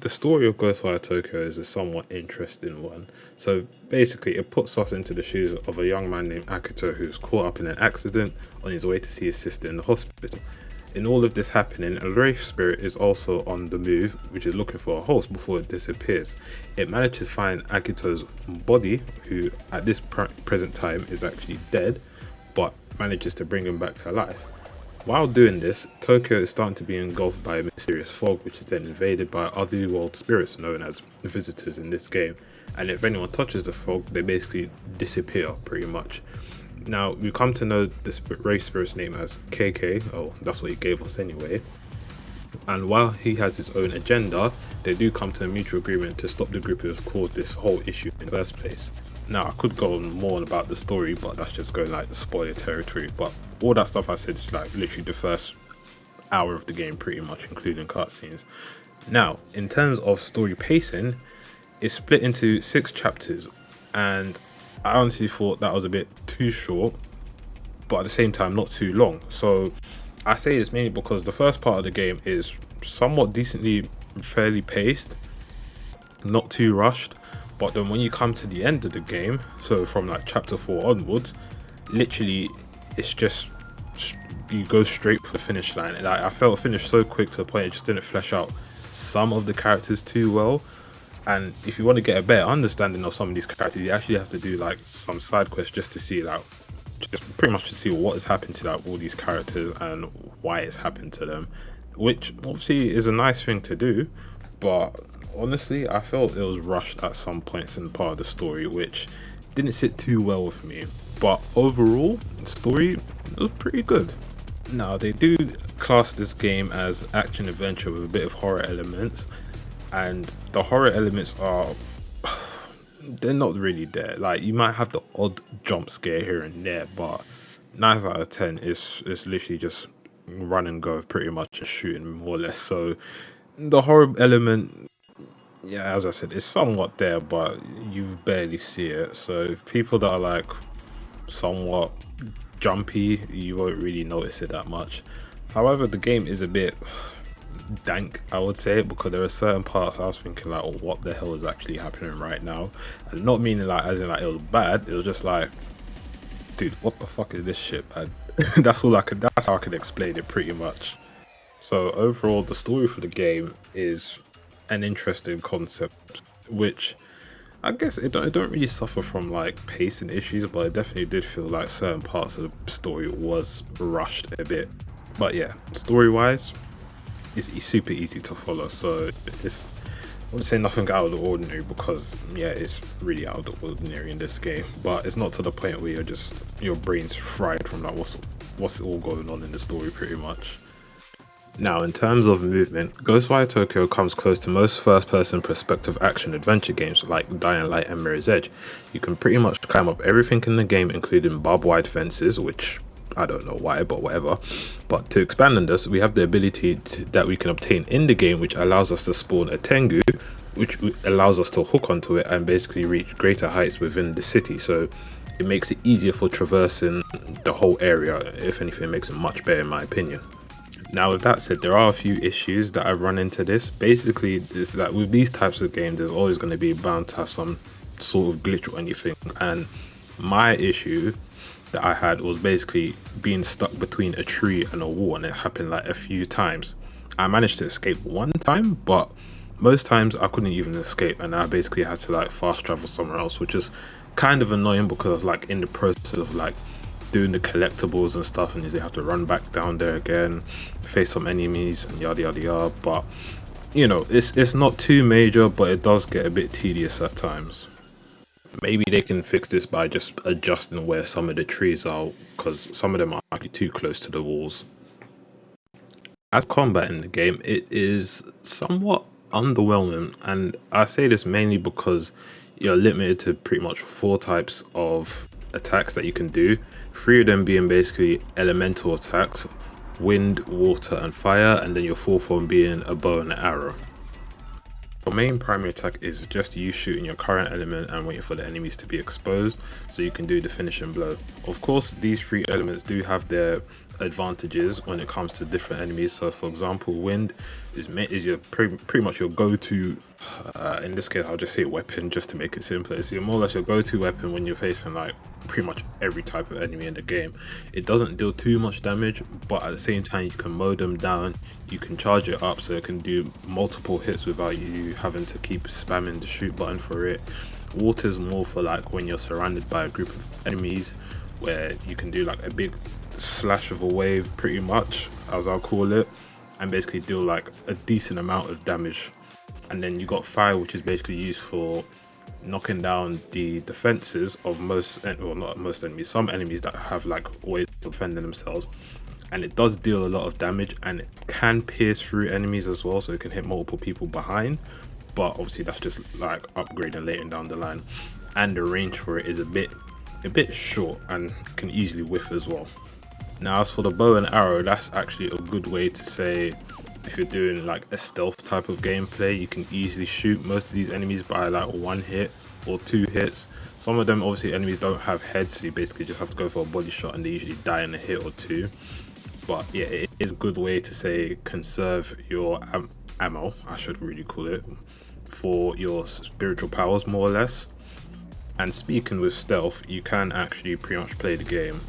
the story of Ghostwire Tokyo is a somewhat interesting one. So basically, it puts us into the shoes of a young man named Akito who's caught up in an accident on his way to see his sister in the hospital. In all of this happening, a wraith spirit is also on the move, which is looking for a host before it disappears. It manages to find Akito's body, who at this present time is actually dead, but manages to bring him back to life. While doing this, Tokyo is starting to be engulfed by a mysterious fog, which is then invaded by otherworld spirits known as visitors in this game. And if anyone touches the fog, they basically disappear pretty much. Now, we come to know this wraith spirit's name as KK, oh, that's what he gave us anyway. And while he has his own agenda, they do come to a mutual agreement to stop the group who has caused this whole issue in the first place. Now, I could go on more about the story, but that's just going like the spoiler territory. But all that stuff I said is like literally the first hour of the game, pretty much, including cutscenes. Now, in terms of story pacing, it's split into 6 chapters, and I honestly thought that was a bit too short, but at the same time not too long. So I say this mainly because the first part of the game is somewhat decently fairly paced, not too rushed, but then when you come to the end of the game, so from like chapter 4 onwards, literally it's just you go straight for the finish line. And I felt finished so quick to the point it just didn't flesh out some of the characters too well. And if you want to get a better understanding of some of these characters, you actually have to do like some side quests just to see like, just pretty much to see what has happened to like all these characters and why it's happened to them, which obviously is a nice thing to do. But honestly, I felt it was rushed at some points in part of the story, which didn't sit too well with me. But overall, the story was pretty good. Now, they do class this game as action adventure with a bit of horror elements, and the horror elements are they're not really there. Like, you might have the odd jump scare here and there, but 9 out of 10 is literally just run and go pretty much and shooting more or less. So the horror element, yeah, as I said, it's somewhat there, but you barely see it. So people that are like somewhat jumpy, you won't really notice it that much. However, the game is a bit dank, I would say, because there are certain parts I was thinking like, oh, what the hell is actually happening right now? And not meaning like as in like it was bad, it was just like, dude, what the fuck is this shit, man? That's how I can explain it pretty much. So overall, the story for the game is an interesting concept, which I guess it don't really suffer from like pacing issues, but it definitely did feel like certain parts of the story was rushed a bit. But yeah, story wise, it's super easy to follow. So it's, I would say nothing out of the ordinary, because yeah, it's really out of the ordinary in this game, but it's not to the point where your brain's fried from like what's all going on in the story pretty much. Now, in terms of movement, Ghostwire Tokyo comes close to most first-person perspective action-adventure games like Dying Light and Mirror's Edge. You can pretty much climb up everything in the game, including barbed wire fences, which I don't know why, but whatever. But to expand on this, we have the ability that we can obtain in the game, which allows us to spawn a Tengu, which allows us to hook onto it and basically reach greater heights within the city. So it makes it easier for traversing the whole area. If anything, it makes it much better in my opinion. Now, with that said, there are a few issues that I've run into this. Basically, is that with these types of games, there's always going to be bound to have some sort of glitch or anything. And my issue that I had was basically being stuck between a tree and a wall, and it happened like a few times. I managed to escape one time, but most times I couldn't even escape, and I basically had to like fast travel somewhere else, which is kind of annoying because I was like in the process of like doing the collectibles and stuff, and you have to run back down there again, face some enemies and yada yada yada. But you know, it's not too major, but it does get a bit tedious at times. Maybe they can fix this by just adjusting where some of the trees are, because some of them are actually too close to the walls. As combat in the game, it is somewhat underwhelming, and I say this mainly because you're limited to pretty much 4 types of attacks that you can do. 3 of them being basically elemental attacks: wind, water and fire, and then your 4th one being a bow and an arrow. Your main primary attack is just you shooting your current element and waiting for the enemies to be exposed so you can do the finishing blow. Of course, these 3 elements do have their advantages when it comes to different enemies. So for example, wind is your pretty much your go-to, in this case I'll just say weapon just to make it simpler. It's more or less your go-to weapon when you're facing like pretty much every type of enemy in the game. It doesn't deal too much damage, but at the same time you can mow them down. You can charge it up so it can do multiple hits without you having to keep spamming the shoot button for it. Water's more for like when you're surrounded by a group of enemies, where you can do like a big slash of a wave, pretty much, as I'll call it, and basically deal like a decent amount of damage. And then you got fire, which is basically used for knocking down the defenses of well, not most enemies, some enemies that have like ways of defending themselves. And it does deal a lot of damage, and it can pierce through enemies as well, so it can hit multiple people behind. But obviously that's just like upgrading later down the line. And the range for it is a bit short and can easily whiff as well. Now as for the bow and arrow, that's actually a good way to say, if you're doing like a stealth type of gameplay, you can easily shoot most of these enemies by like one hit or two hits. Some of them, obviously, enemies don't have heads, so you basically just have to go for a body shot and they usually die in a hit or two. But yeah, it is a good way to say conserve your ammo, I should really call it, for your spiritual powers, more or less. And speaking with stealth, you can actually pretty much play the game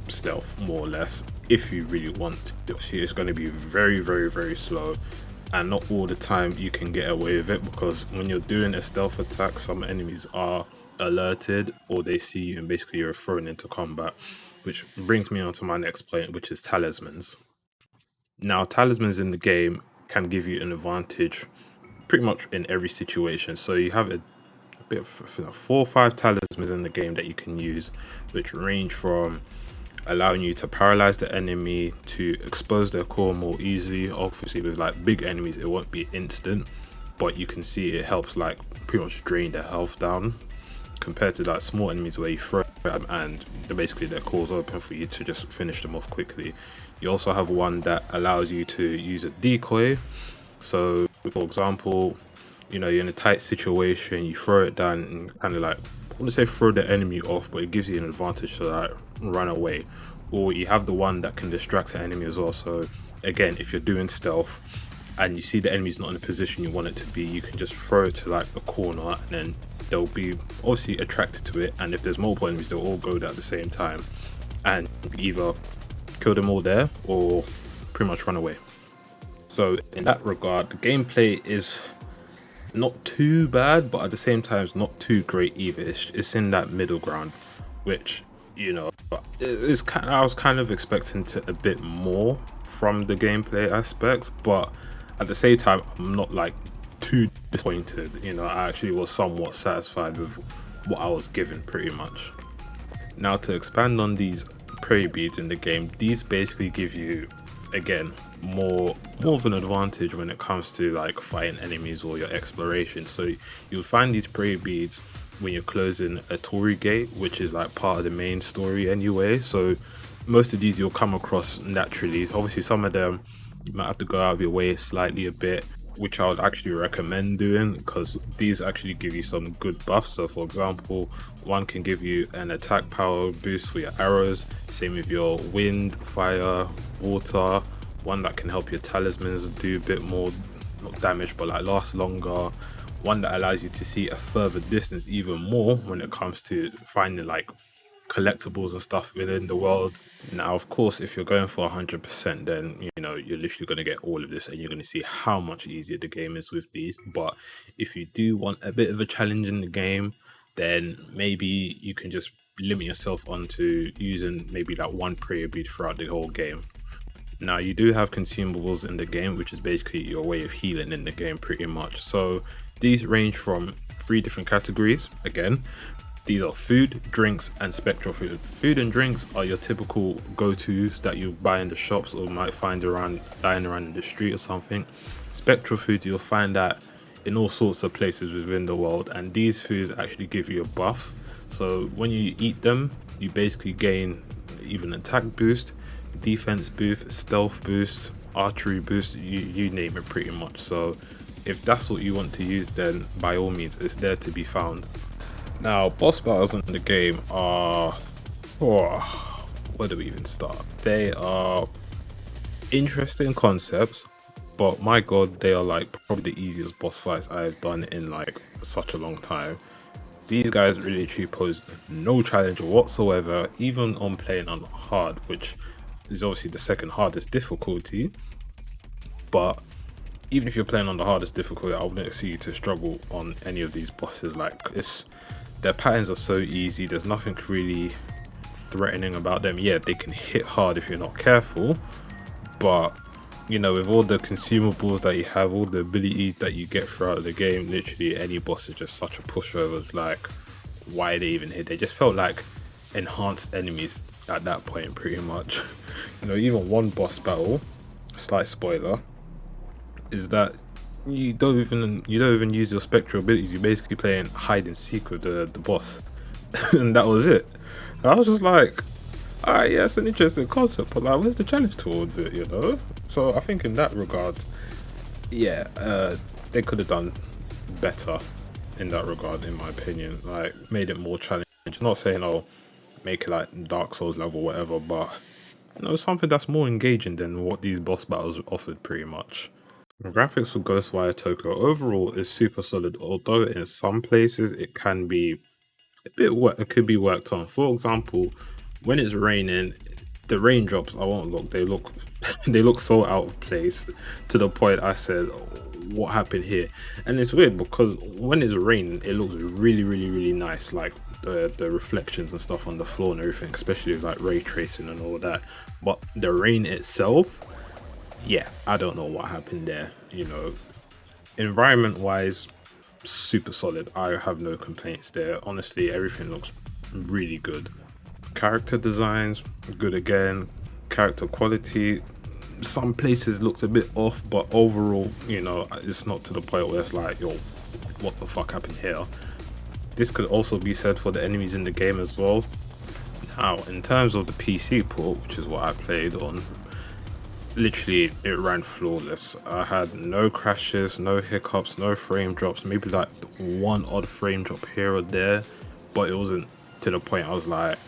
stealth, more or less, if you really want to. It's going to be very, very, very slow, and not all the time you can get away with it, because when you're doing a stealth attack, some enemies are alerted or they see you and basically you're thrown into combat, which brings me on to my next point, which is talismans. Now, talismans in the game can give you an advantage pretty much in every situation. So you have a bit of 4 or 5 talismans in the game that you can use, which range from allowing you to paralyze the enemy, to expose their core more easily. Obviously with like big enemies it won't be instant, but you can see it helps like pretty much drain their health down, compared to like small enemies where you throw them and basically their core's open for you to just finish them off quickly. You also have one that allows you to use a decoy. So for example, you know, you're in a tight situation, you throw it down and kind of like, I want to say throw the enemy off, but it gives you an advantage to like run away. Or you have the one that can distract the enemy as well. So again, if you're doing stealth and you see the enemy's not in the position you want it to be, you can just throw it to like a corner, and then they'll be obviously attracted to it. And if there's multiple enemies, they'll all go there at the same time, and either kill them all there or pretty much run away. So in that regard, the gameplay is not too bad, but at the same time it's not too great either. It's in that middle ground, which, you know, I was kind of expecting a bit more from the gameplay aspects, but at the same time I'm not like too disappointed. You know, I actually was somewhat satisfied with what I was given, pretty much. Now, to expand on these prayer beads in the game, these basically give you, again, more of an advantage when it comes to like fighting enemies or your exploration. So you'll find these prayer beads when you're closing a Torii gate, which is like part of the main story anyway. So most of these you'll come across naturally. Obviously some of them you might have to go out of your way slightly a bit, which I would actually recommend doing, because these actually give you some good buffs. So for example, one can give you an attack power boost for your arrows, same with your wind, fire, water. One that can help your talismans do a bit more, not damage, but like last longer. One that allows you to see a further distance even more when it comes to finding like collectibles and stuff within the world. Now, of course, if you're going for 100%, then you know you're literally going to get all of this, and you're going to see how much easier the game is with these. But if you do want a bit of a challenge in the game, then maybe you can just limit yourself onto using maybe like one prayer bead throughout the whole game. Now, you do have consumables in the game, which is basically your way of healing in the game, pretty much. So these range from 3 different categories. Again, these are food, drinks, and spectral food. Food and drinks are your typical go-tos that you buy in the shops or might find lying around in the street or something. Spectral food, you'll find that in all sorts of places within the world, and these foods actually give you a buff. So when you eat them, you basically gain even attack boost, defense boost, stealth boost, archery boost, you name it pretty much. So if that's what you want to use, then by all means it's there to be found. Now, boss battles in the game are, what where do we even start? They are interesting concepts, but my god, they are like probably the easiest boss fights I've done in like such a long time. These guys really pose no challenge whatsoever, even on playing on hard, which is obviously the second hardest difficulty. But even if you're playing on the hardest difficulty, I wouldn't see you to struggle on any of these bosses. Like, their patterns are so easy, there's nothing really threatening about them. Yeah, they can hit hard if you're not careful, but you know, with all the consumables that you have, all the abilities that you get throughout the game, literally any boss is just such a pushover. It's like, why they even hit? They just felt like enhanced enemies at that point, pretty much. You know, even one boss battle, slight spoiler, is that you don't even use your spectral abilities. You're basically playing hide and seek with the boss, and that was it. And I was just like, alright, yeah, it's an interesting concept, but like, where's the challenge towards it, you know? So I think in that regard, yeah, they could have done better in that regard, in my opinion. Like, made it more challenging. Not saying, oh, make it like Dark Souls level, whatever, but you know, something that's more engaging than what these boss battles offered, pretty much. The graphics for Ghostwire Tokyo overall is super solid, although in some places it can be a bit it could be worked on. For example, when it's raining, the raindrops, I won't look, they look they look so out of place, to the point I said, what happened here? And it's weird because when it's raining, it looks really nice, like the reflections and stuff on the floor and everything, especially with like ray tracing and all that. But the rain itself, yeah, I don't know what happened there. You know, environment wise, super solid. I have no complaints there. Honestly, everything looks really good. Character designs, good again. Character quality, some places looked a bit off, but overall, you know, it's not to the point where it's like, yo, what the fuck happened here? This could also be said for the enemies in the game as well. Now, in terms of the PC port, which is what I played on, literally it ran flawless. I had no crashes, no hiccups, no frame drops, maybe like one odd frame drop here or there, but it wasn't to the point I was like,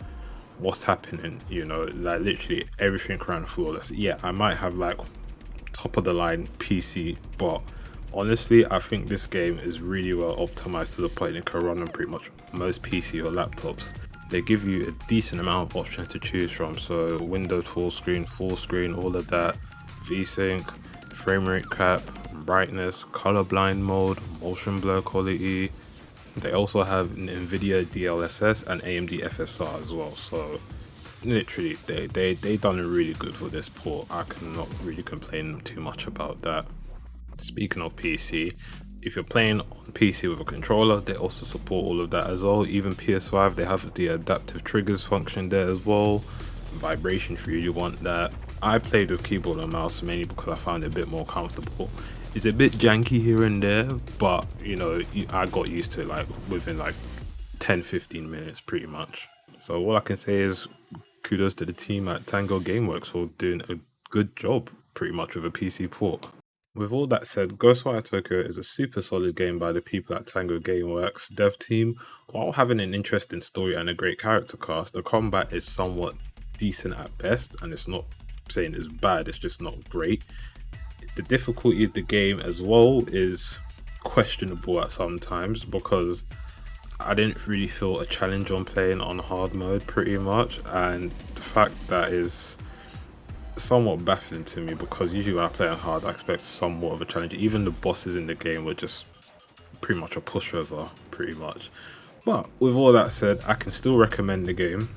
what's happening? You know, like literally everything ran flawless. Yeah, I might have like top of the line PC, but honestly, I think this game is really well optimized to the point it can run on pretty much most PC or laptops. They give you a decent amount of options to choose from, so Windows full screen, all of that, VSync, frame rate cap, brightness, colorblind mode, motion blur quality. They also have NVIDIA DLSS and AMD FSR as well, so literally they done it really good for this port. I cannot really complain too much about that. Speaking of PC, if you're playing on PC with a controller, they also support all of that as well. Even PS5, they have the adaptive triggers function there as well. Vibration if you really want that. I played with keyboard and mouse mainly because I found it a bit more comfortable. It's a bit janky here and there, but you know, I got used to it like within like 10-15 minutes pretty much. So all I can say is kudos to the team at Tango Gameworks for doing a good job pretty much with a PC port. With all that said, Ghostwire Tokyo is a super solid game by the people at Tango Gameworks dev team. While having an interesting story and a great character cast, the combat is somewhat decent at best, and it's not saying it's bad, it's just not great. The difficulty of the game as well is questionable at some times, because I didn't really feel a challenge on playing on hard mode pretty much, and the fact that is somewhat baffling to me, because usually when I play on hard I expect somewhat of a challenge. Even the bosses in the game were just pretty much a pushover pretty much. But with all that said, I can still recommend the game.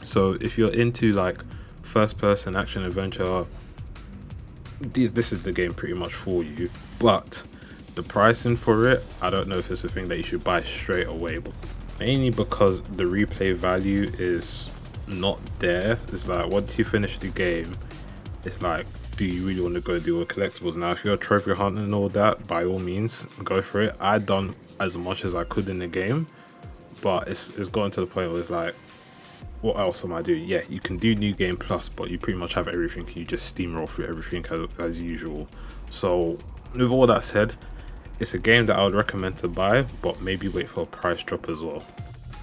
So if you're into like first person action adventure, this is the game pretty much for you. But the pricing for it, I don't know if it's a thing that you should buy straight away, but mainly because the replay value is not there. It's like once you finish the game, it's like, do you really want to go do all collectibles? Now if you're a trophy hunter and all that, by all means go for it. I done as much as I could in the game, but it's gotten to the point where it's like, what else am I doing? Yeah, you can do New Game Plus, but you pretty much have everything. You just steamroll through everything as usual. So with all that said, it's a game that I would recommend to buy, but maybe wait for a price drop as well.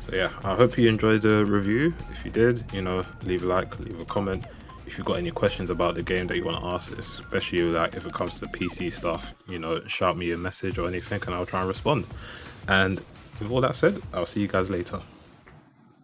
So yeah, I hope you enjoyed the review. If you did, you know, leave a like, leave a comment. If you've got any questions about the game that you want to ask, especially like if it comes to PC stuff, you know, shout me a message or anything and I'll try and respond. And with all that said, I'll see you guys later.